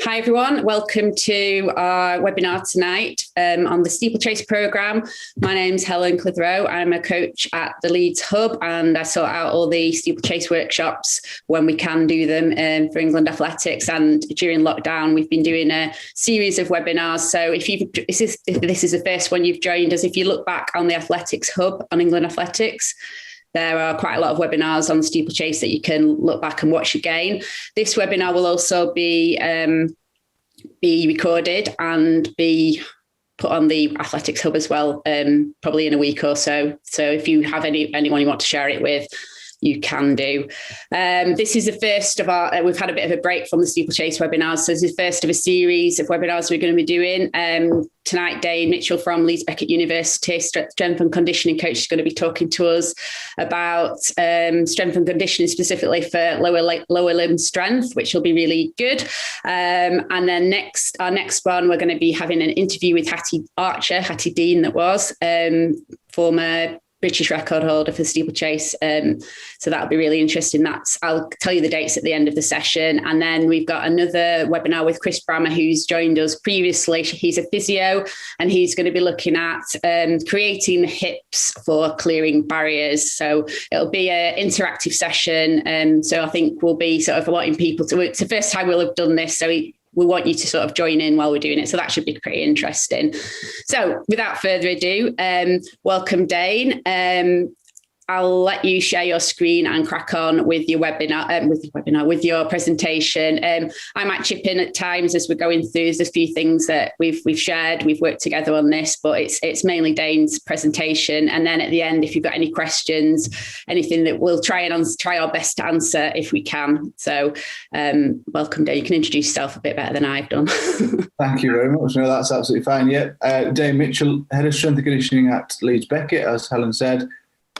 Hi everyone, welcome to our webinar tonight on the Steeplechase Programme. My name's Helen Clitheroe. I'm a coach at the Leeds Hub and I sort out all the steeplechase workshops when we can do them for England Athletics, and during lockdown we've been doing a series of webinars. So if this is the first one you've joined us, if you look back on the Athletics Hub on England Athletics, there are quite a lot of webinars on the steeplechase that you can look back and watch again. This webinar will also be recorded and be put on the Athletics Hub as well, probably in a week or so. So if you have anyone you want to share it with, you can do. This is the first of our, we've had a bit of a break from the Steeplechase webinars. So this is the first of a series of webinars we're going to be doing. Tonight, Dane Mitchell from Leeds Beckett University, strength and conditioning coach, is going to be talking to us about strength and conditioning specifically for lower limb strength, which will be really good. And then our next one, we're going to be having an interview with Hattie Dean, former British record holder for steeplechase. So that'll be really interesting. I'll tell you the dates at the end of the session. And then we've got another webinar with Chris Brammer, who's joined us previously. He's a physio and he's going to be looking at creating the hips for clearing barriers. So it'll be an interactive session. So I think we'll be sort of wanting people to, it's the first time we'll have done this. So we want you to sort of join in while we're doing it. So that should be pretty interesting. So without further ado, welcome, Dane. I'll let you share your screen and crack on with your with your presentation. I might chip in at times as we're going through. There's a few things that we've shared. We've worked together on this, but it's mainly Dane's presentation. And then at the end, if you've got any questions, anything that we'll try our best to answer if we can. So welcome, Dane. You can introduce yourself a bit better than I've done. Thank you very much. No, that's absolutely fine. Yeah, Dane Mitchell, Head of Strength and Conditioning at Leeds Beckett, as Helen said.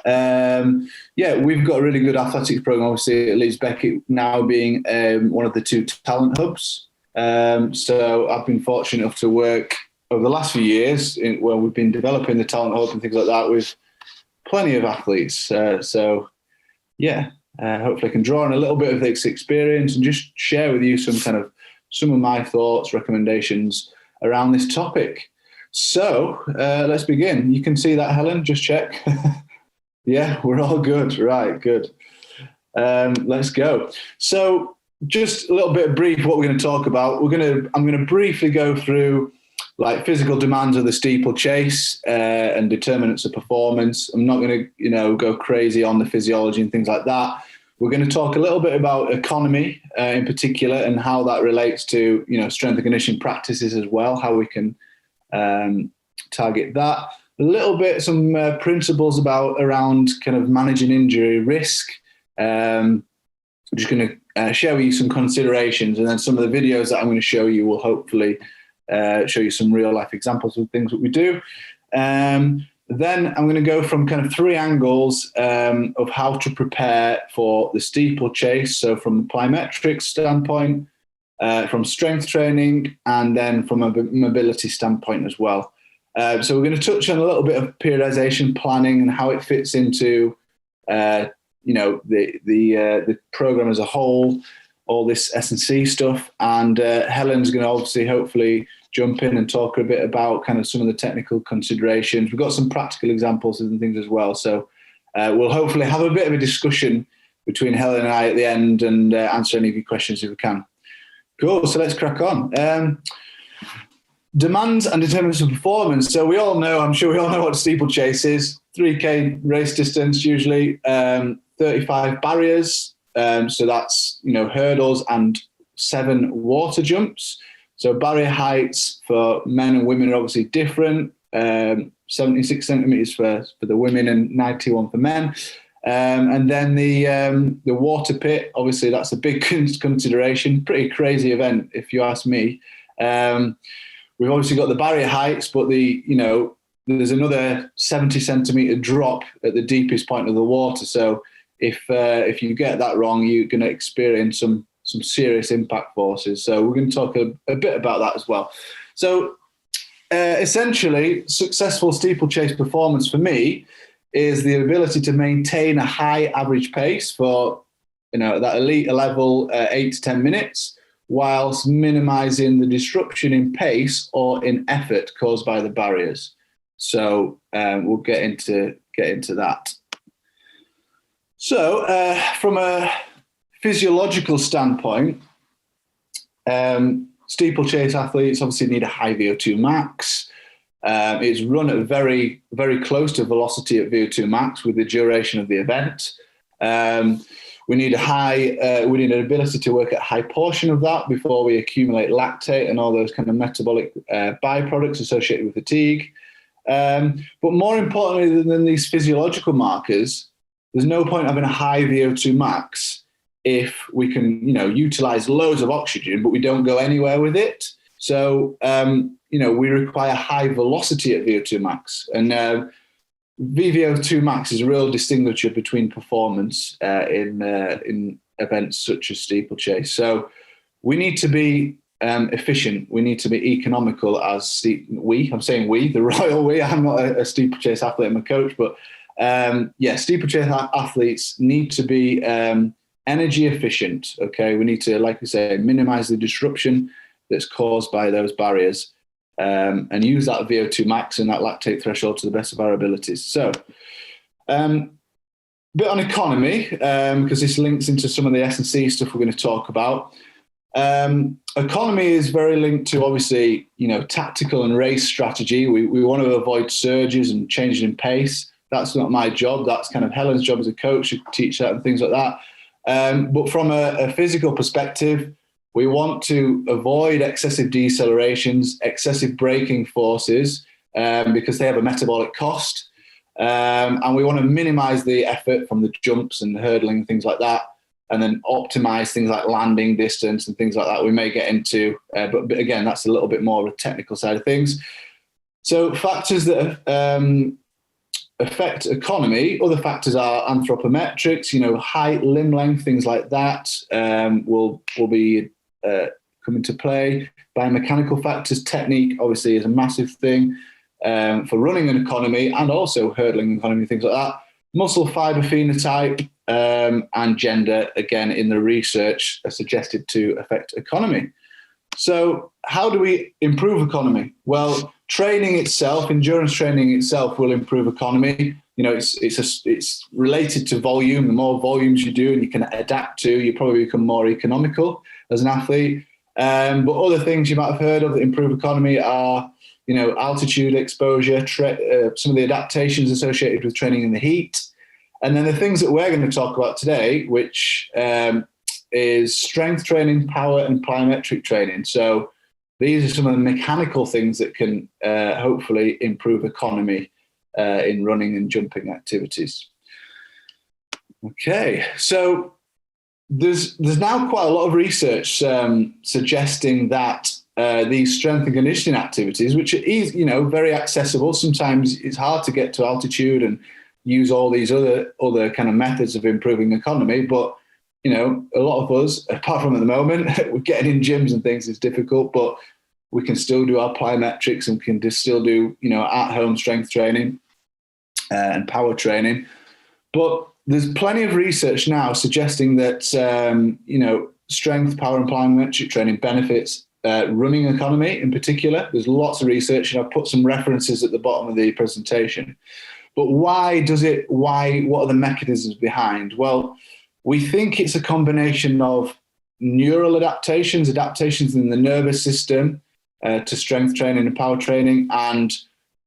We've got a really good athletics program, obviously, at Leeds Beckett, now being one of the two talent hubs. So I've been fortunate enough to work over the last few years where we've been developing the talent hub and things like that with plenty of athletes. Hopefully I can draw on a little bit of this experience and just share with you some of my thoughts, recommendations around this topic. So let's begin. You can see that, Helen, just check. Yeah, we're all good. Right, good. Let's go. So just a little bit of brief what we're going to talk about. I'm going to briefly go through like physical demands of the steeplechase and determinants of performance. I'm not going to, go crazy on the physiology and things like that. We're going to talk a little bit about economy in particular and how that relates to, strength and conditioning practices as well, how we can target that. A little bit, some principles around kind of managing injury risk. I'm just going to share with you some considerations, and then some of the videos that I'm going to show you will hopefully show you some real life examples of things that we do. Then I'm going to go from kind of three angles of how to prepare for the steeplechase. So from the plyometric standpoint, from strength training, and then from a mobility standpoint as well. So we're going to touch on a little bit of periodization planning and how it fits into, the program as a whole, all this S&C stuff. And Helen's going to hopefully jump in and talk a bit about kind of some of the technical considerations. We've got some practical examples and things as well. So we'll hopefully have a bit of a discussion between Helen and I at the end and answer any of your questions if we can. Cool. So let's crack on. Demands and determinants of performance. So I'm sure we all know what steeplechase is. 3K race distance, usually 35 barriers. So that's, hurdles and 7 water jumps. So barrier heights for men and women are obviously different. 76 centimeters for the women and 91 for men. And then the water pit, obviously that's a big consideration. Pretty crazy event, if you ask me. We've obviously got the barrier heights, but there's another 70 centimeter drop at the deepest point of the water. So if you get that wrong, you're going to experience some serious impact forces. So we're going to talk a bit about that as well. So essentially, successful steeplechase performance for me is the ability to maintain a high average pace for that elite level 8 to 10 minutes whilst minimizing the disruption in pace or in effort caused by the barriers. So we'll get into that. So from a physiological standpoint, steeplechase athletes obviously need a high VO2 max. It's run at very, very close to velocity at VO2 max with the duration of the event. We need an ability to work at a high portion of that before we accumulate lactate and all those kind of metabolic byproducts associated with fatigue. But more importantly than these physiological markers, there's no point having a high VO2 max if we can, utilize loads of oxygen, but we don't go anywhere with it. So, we require high velocity at VO2 max. And VO2 max is a real distinguisher between performance in events such as steeplechase. So we need to be efficient. We need to be economical I'm saying we, the royal we. I'm not a steeplechase athlete, I'm a coach, but steeplechase athletes need to be energy efficient. Okay, we need to, like we say, minimize the disruption that's caused by those barriers, and use that VO2 max and that lactate threshold to the best of our abilities. So, bit on economy, because this links into some of the S&C stuff we're going to talk about. Economy is very linked to, obviously, tactical and race strategy. We want to avoid surges and changes in pace. That's not my job. That's kind of Helen's job as a coach to teach that and things like that. But from a physical perspective, we want to avoid excessive decelerations, excessive braking forces, because they have a metabolic cost. And we want to minimize the effort from the jumps and hurdling, things like that, and then optimize things like landing distance and things like that we may get into. But again, that's a little bit more of a technical side of things. So factors that affect economy, other factors are anthropometrics, height, limb length, things like that will be come into play. Biomechanical factors, technique obviously is a massive thing for running an economy and also hurdling economy, things like that. Muscle fiber phenotype and gender, again, in the research are suggested to affect economy. So how do we improve economy? Well, training itself, endurance training itself will improve economy. It's related to volume. The more volumes you do and you can adapt to, you probably become more economical as an athlete. But other things you might have heard of that improve economy are, altitude exposure, some of the adaptations associated with training in the heat. And then the things that we're going to talk about today, which is strength training, power and plyometric training. So these are some of the mechanical things that can hopefully improve economy in running and jumping activities. Okay, so there's now quite a lot of research suggesting that these strength and conditioning activities, which are very accessible. Sometimes it's hard to get to altitude and use all these other kind of methods of improving economy, but a lot of us, apart from at the moment, we're getting in gyms and things, it's difficult, but we can still do our plyometrics and can still do, at-home strength training and power training. But there's plenty of research now suggesting that, strength, power and plyometric training benefits running economy in particular. There's lots of research, and I've put some references at the bottom of the presentation. But why does it? What are the mechanisms behind? Well, we think it's a combination of neural adaptations in the nervous system to strength training and power training, and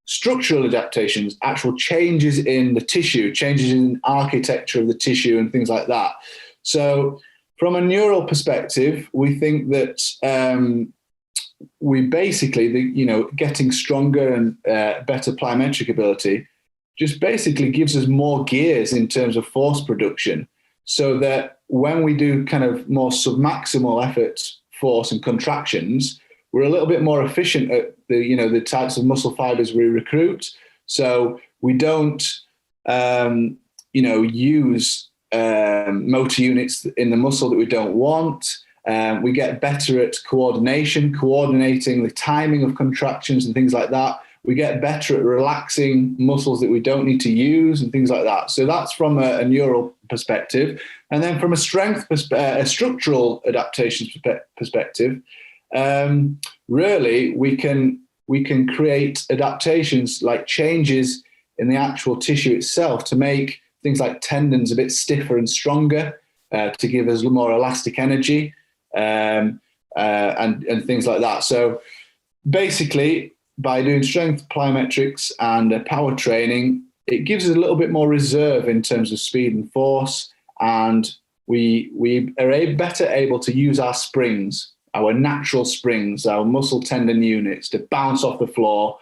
structural adaptations, actual changes in the tissue, changes in architecture of the tissue and things like that. So from a neural perspective, we think that we basically, getting stronger and better plyometric ability just basically gives us more gears in terms of force production, so that when we do kind of more submaximal effort, force and contractions, we're a little bit more efficient at the types of muscle fibers we recruit. So we don't, use motor units in the muscle that we don't want. We get better at coordinating the timing of contractions and things like that. We get better at relaxing muscles that we don't need to use and things like that. So that's from a neural perspective. And then from a a structural adaptations perspective, really we can create adaptations like changes in the actual tissue itself to make things like tendons a bit stiffer and stronger, to give us more elastic energy, and things like that. So basically, by doing strength plyometrics and power training, it gives us a little bit more reserve in terms of speed and force, and we are better able to use our springs, our natural springs, our muscle tendon units, to bounce off the floor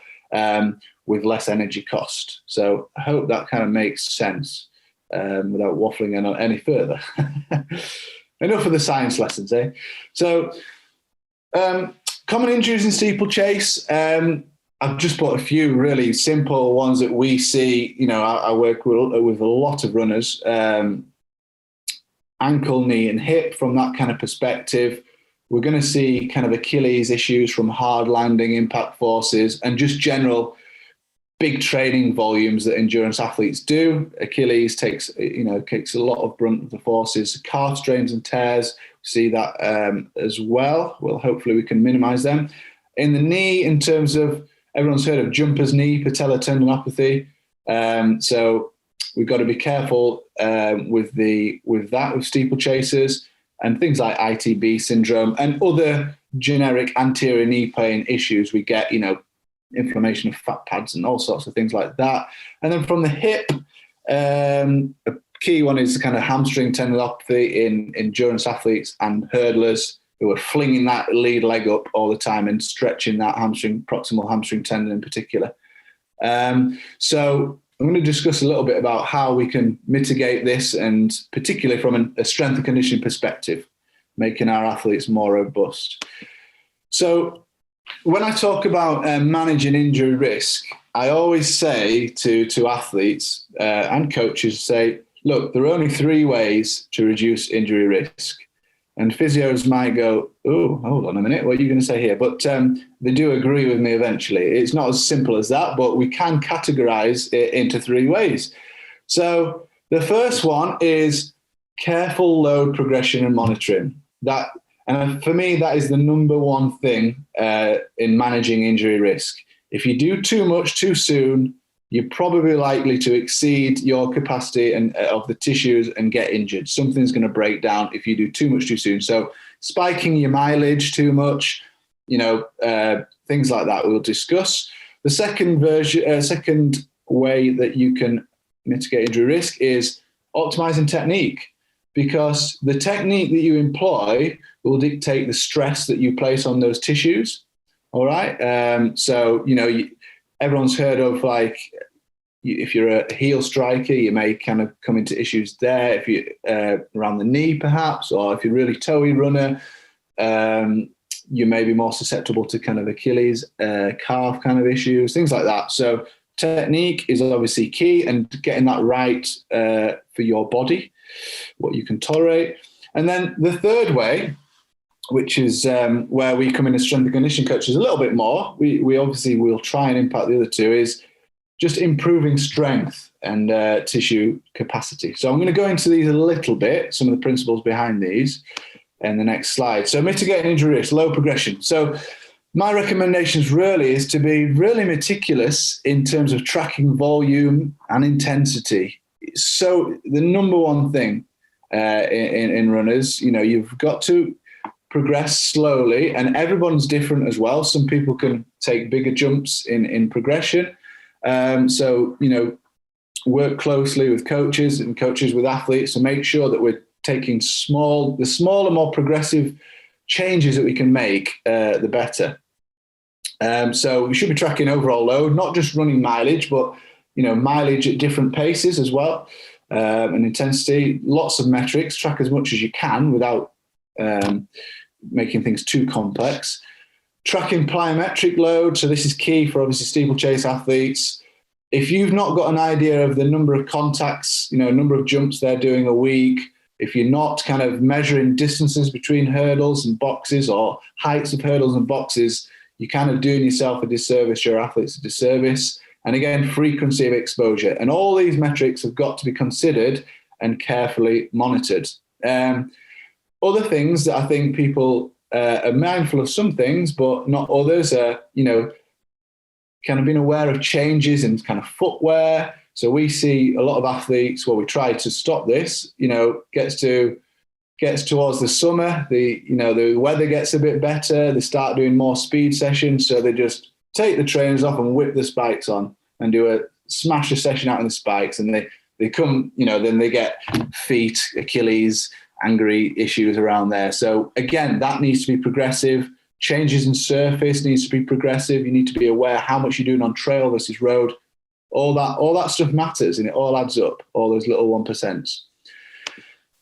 with less energy cost. So I hope that kind of makes sense without waffling on any further. Enough of the science lessons, eh? So common injuries in steeplechase. I've just put a few really simple ones that we see. You know, I work with a lot of runners. Ankle, knee, and hip. From that kind of perspective, we're going to see kind of Achilles issues from hard landing, impact forces, and just general big training volumes that endurance athletes do. Achilles takes a lot of brunt of the forces. Calf strains and tears, see that as well. Well, hopefully we can minimize them. In the knee, in terms of, everyone's heard of jumper's knee, patellar tendinopathy. So we've got to be careful with steeplechasers, and things like ITB syndrome and other generic anterior knee pain issues. We get, inflammation of fat pads and all sorts of things like that. And then from the hip, a key one is kind of hamstring tendinopathy in endurance athletes and hurdlers who are flinging that lead leg up all the time and stretching that proximal hamstring tendon in particular. So I'm going to discuss a little bit about how we can mitigate this, and particularly from a strength and conditioning perspective, making our athletes more robust. So when I talk about managing injury risk, I always say to athletes and coaches, say, look, there are only 3 ways to reduce injury risk. And physios might go, oh, hold on a minute, what are you going to say here? But they do agree with me eventually. It's not as simple as that, but we can categorize it into 3 ways. So the first one is careful load progression and monitoring. And for me, that is the number one thing in managing injury risk. If you do too much too soon, you're probably likely to exceed your capacity of the tissues and get injured. Something's going to break down if you do too much too soon. So spiking your mileage too much, things like that we'll discuss. The second way that you can mitigate injury risk is optimizing technique, because the technique that you employ will dictate the stress that you place on those tissues. All right. So, everyone's heard of, like, if you're a heel striker, you may kind of come into issues there. If you around the knee, perhaps, or if you're really toey runner, you may be more susceptible to kind of Achilles, calf kind of issues, things like that. So technique is obviously key, and getting that right for your body, what you can tolerate. And then the third way, which is where we come in as strength and conditioning coaches a little bit more, we obviously will try and impact the other two, is just improving strength and tissue capacity. So I'm going to go into these a little bit, some of the principles behind these in the next slide. So mitigating injury risk, low progression. So my recommendations really is to be really meticulous in terms of tracking volume and intensity. So the number one thing in runners, you've got to progress slowly, and everyone's different as well. Some people can take bigger jumps in progression. So, work closely with coaches and coaches with athletes to make sure that we're taking the smaller, more progressive changes that we can make, the better. So we should be tracking overall load, not just running mileage, but, mileage at different paces as well, and intensity, lots of metrics, track as much as you can without making things too complex. Tracking plyometric load. So this is key for obviously steeplechase athletes. If you've not got an idea of the number of contacts, number of jumps they're doing a week, if you're not kind of measuring distances between hurdles and boxes or heights of hurdles and boxes, you're kind of doing yourself a disservice, your athletes a disservice. And again, frequency of exposure. And all these metrics have got to be considered and carefully monitored. Other things that I think people are mindful of some things, but not others, are, kind of being aware of changes in kind of footwear. So we see a lot of athletes, we try to stop this, gets towards the summer, the weather gets a bit better, they start doing more speed sessions, so they just take the trainers off and whip the spikes on and smash a session out in the spikes, and they come, then they get feet, Achilles, angry issues around there. So again, that needs to be progressive. Changes in surface needs to be progressive. You need to be aware how much you're doing on trail versus road. All that stuff matters, and it all adds up, all those little 1%.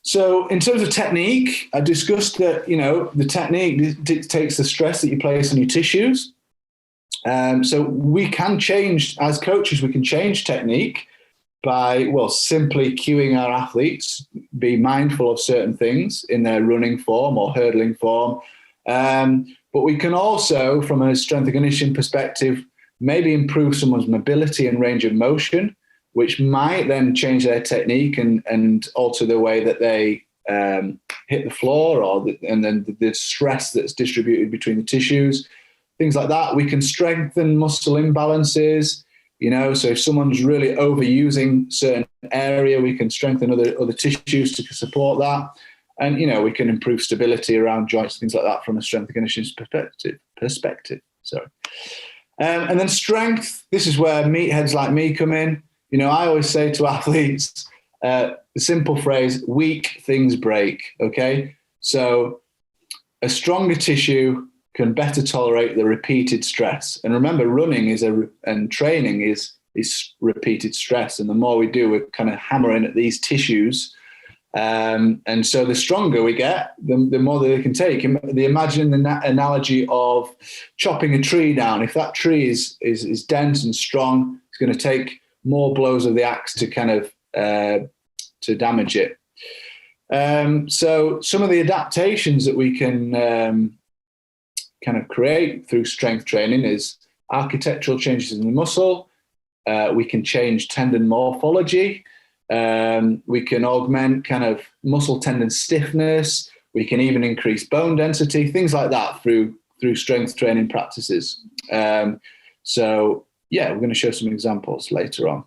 So in terms of technique, I discussed that, the technique dictates the stress that you place on your tissues. So we can change, as coaches, we can change technique by, simply cueing our athletes, be mindful of certain things in their running form or hurdling form. But we can also, from a strength and conditioning perspective, maybe improve someone's mobility and range of motion, which might then change their technique and alter the way that they hit the floor, and then the stress that's distributed between the tissues, things like that. We can strengthen muscle imbalances, so if someone's really overusing certain area, we can strengthen other tissues to support that. And, we can improve stability around joints, things like that from a strength and conditioning perspective. And then strength, this is where meatheads like me come in. I always say to athletes, the simple phrase, weak things break, okay? So a stronger tissue can better tolerate the repeated stress. And remember, running and training is repeated stress. And the more we do, we're kind of hammering at these tissues. And so the stronger we get, the more that they can take. Imagine the analogy of chopping a tree down. If that tree is dense and strong, it's going to take more blows of the axe to kind of to damage it. So some of the adaptations that we can kind of create through strength training is architectural changes in the muscle. We can change tendon morphology. We can augment kind of muscle tendon stiffness. We can even increase bone density, things like that through strength training practices. So yeah, we're going to show some examples later on.